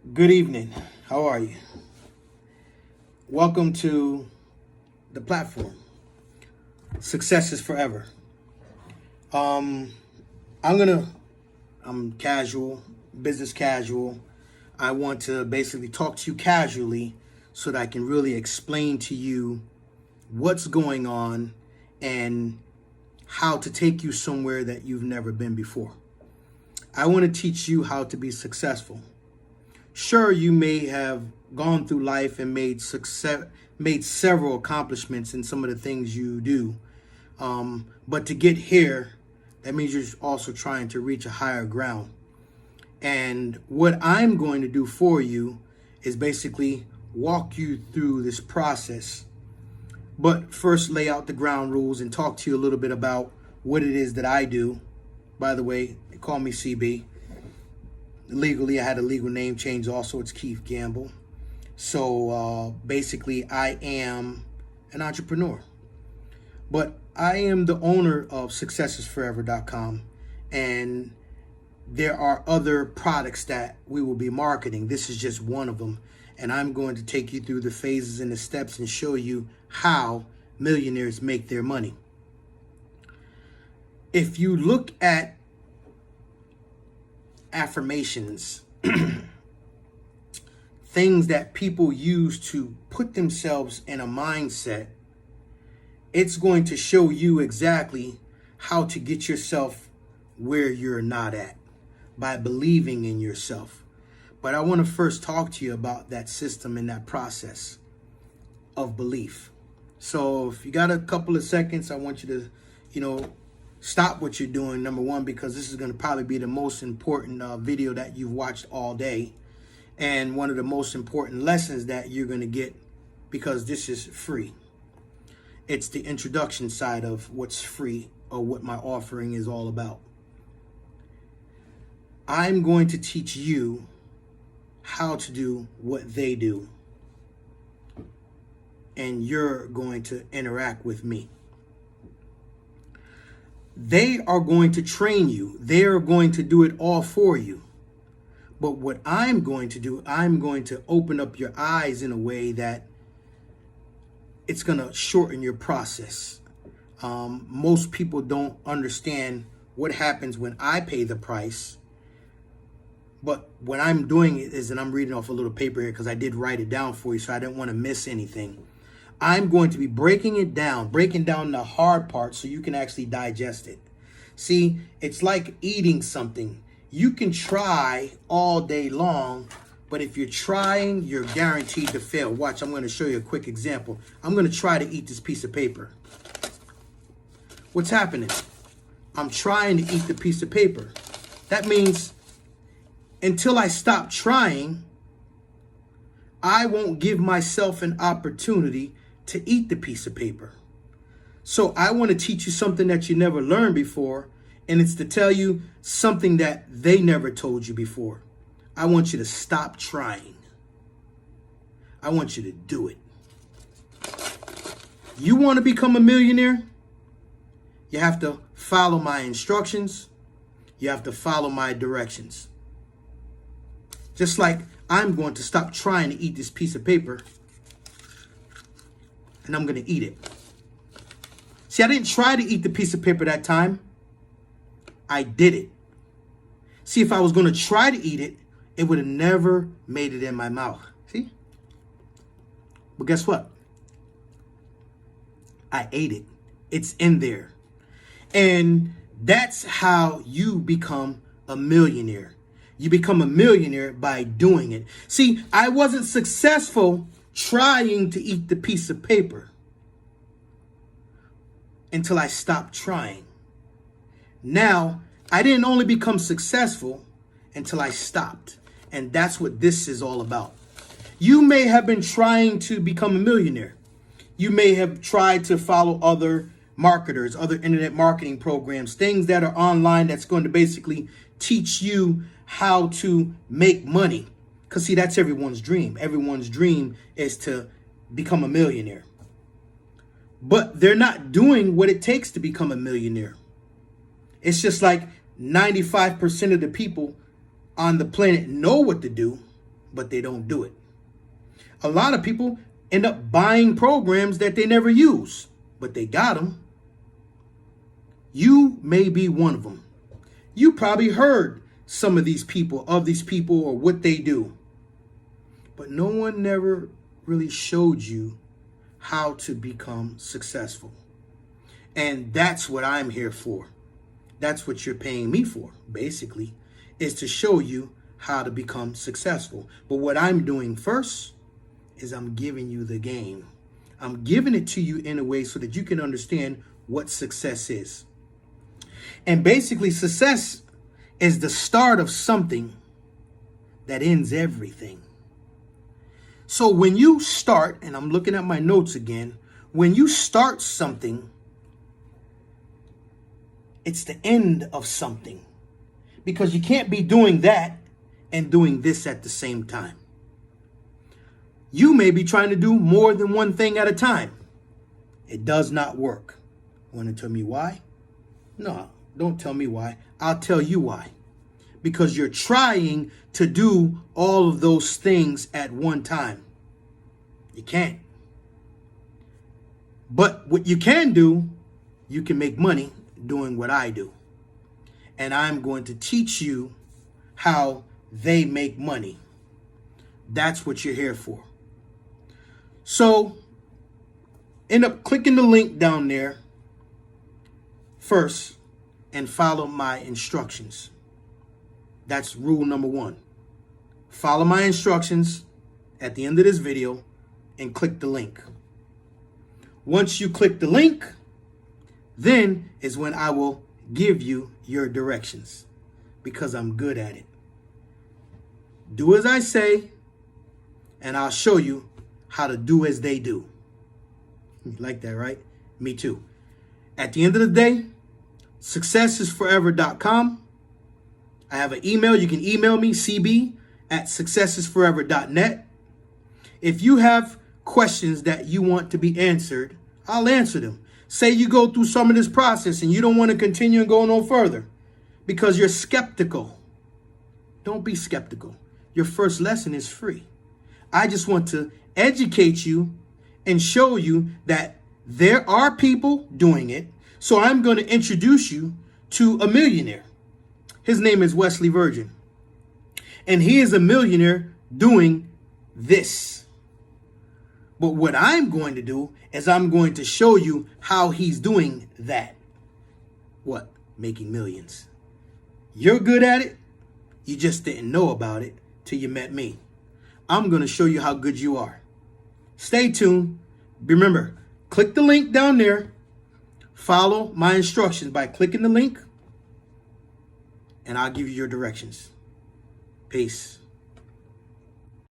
Good evening. How are you? Welcome to the platform. Success is forever. Um, I'm casual, business casual. I want to basically talk to you casually so that I can really explain to you what's going on and how to take you somewhere that you've never been before. I want to teach you how to be successful. Sure, you may have gone through life and made several accomplishments in some of the things you do. But to get here, that means you're also trying to reach a higher ground. And what I'm going to do for you is basically walk you through this process. But first, lay out the ground rules and talk to you a little bit about what it is that I do. By the way, they call me CB. Legally, I had a legal name change also. It's Keith Gamble. So basically, I am an entrepreneur. But I am the owner of successesforever.com. And there are other products that we will be marketing. This is just one of them. And I'm going to take you through the phases and the steps and show you how millionaires make their money. If you look at affirmations, things that people use to put themselves in a mindset, it's going to show you exactly how to get yourself where you're not at by believing in yourself. But I want to first talk to you about that system and that process of belief. So if you got a couple of seconds, I want you to, stop what you're doing, number one, because this is going to probably be the most important video that you've watched all day. And one of the most important lessons that you're going to get, because this is free. It's the introduction side of what's free or what my offering is all about. I'm going to teach you how to do what they do. And you're going to interact with me. They are going to train you. They are going to do it all for you. But what I'm going to do, I'm going to open up your eyes in a way that it's going to shorten your process. Most people don't understand what happens when I pay the price. But what I'm doing is, and I'm reading off a little paper here because I did write it down for you, so I didn't want to miss anything. I'm going to be breaking down the hard part so you can actually digest it. See, it's like eating something. You can try all day long, but if you're trying, you're guaranteed to fail. Watch, I'm going to show you a quick example. I'm going to try to eat this piece of paper. What's happening? I'm trying to eat the piece of paper. That means until I stop trying, I won't give myself an opportunity to eat the piece of paper. So I want to teach you something that you never learned before, and it's to tell you something that they never told you before. I want you to stop trying. I want you to do it. You want to become a millionaire? You have to follow my instructions. You have to follow my directions. Just like I'm going to stop trying to eat this piece of paper, and I'm going to eat it. See, I didn't try to eat the piece of paper that time. I did it. See, if I was going to try to eat it, it would have never made it in my mouth. See? But guess what? I ate it. It's in there. And that's how you become a millionaire. You become a millionaire by doing it. See, I wasn't successful trying to eat the piece of paper until I stopped trying. Now, I didn't only become successful until I stopped. And that's what this is all about. You may have been trying to become a millionaire. You may have tried to follow other marketers, other internet marketing programs, things that are online that's going to basically teach you how to make money. Because see, that's everyone's dream. Everyone's dream is to become a millionaire. But they're not doing what it takes to become a millionaire. It's just like 95% of the people on the planet know what to do, but they don't do it. A lot of people end up buying programs that they never use, but they got them. You may be one of them. You probably heard some of these people, or what they do. But no one never really showed you how to become successful. And that's what I'm here for. That's what you're paying me for, basically, is to show you how to become successful. But what I'm doing first is I'm giving you the game. I'm giving it to you in a way so that you can understand what success is. And basically, success is the start of something that ends everything. So when you start, and I'm looking at my notes again, when you start something, it's the end of something. Because you can't be doing that and doing this at the same time. You may be trying to do more than one thing at a time. It does not work. Want to tell me why? No, don't tell me why. I'll tell you why. Because you're trying to do all of those things at one time. You can't. But what you can do, you can make money doing what I do. And I'm going to teach you how they make money. That's what you're here for. So end up clicking the link down there first and follow my instructions. That's rule number 1. Follow my instructions at the end of this video and click the link. Once you click the link, then is when I will give you your directions, because I'm good at it. Do as I say, and I'll show you how to do as they do. You like that, right? Me too. At the end of the day, successisforever.com. I have an email. You can email me, cb@successisforever.net. If you have questions that you want to be answered, I'll answer them. Say you go through some of this process and you don't want to continue and go no further because you're skeptical. Don't be skeptical. Your first lesson is free. I just want to educate you and show you that there are people doing it. So I'm going to introduce you to a millionaire. His name is Wesley Virgin. And he is a millionaire doing this. But what I'm going to do is I'm going to show you how he's doing that. What? Making millions. You're good at it. You just didn't know about it till you met me. I'm going to show you how good you are. Stay tuned. Remember, click the link down there. Follow my instructions by clicking the link, and I'll give you your directions. Peace.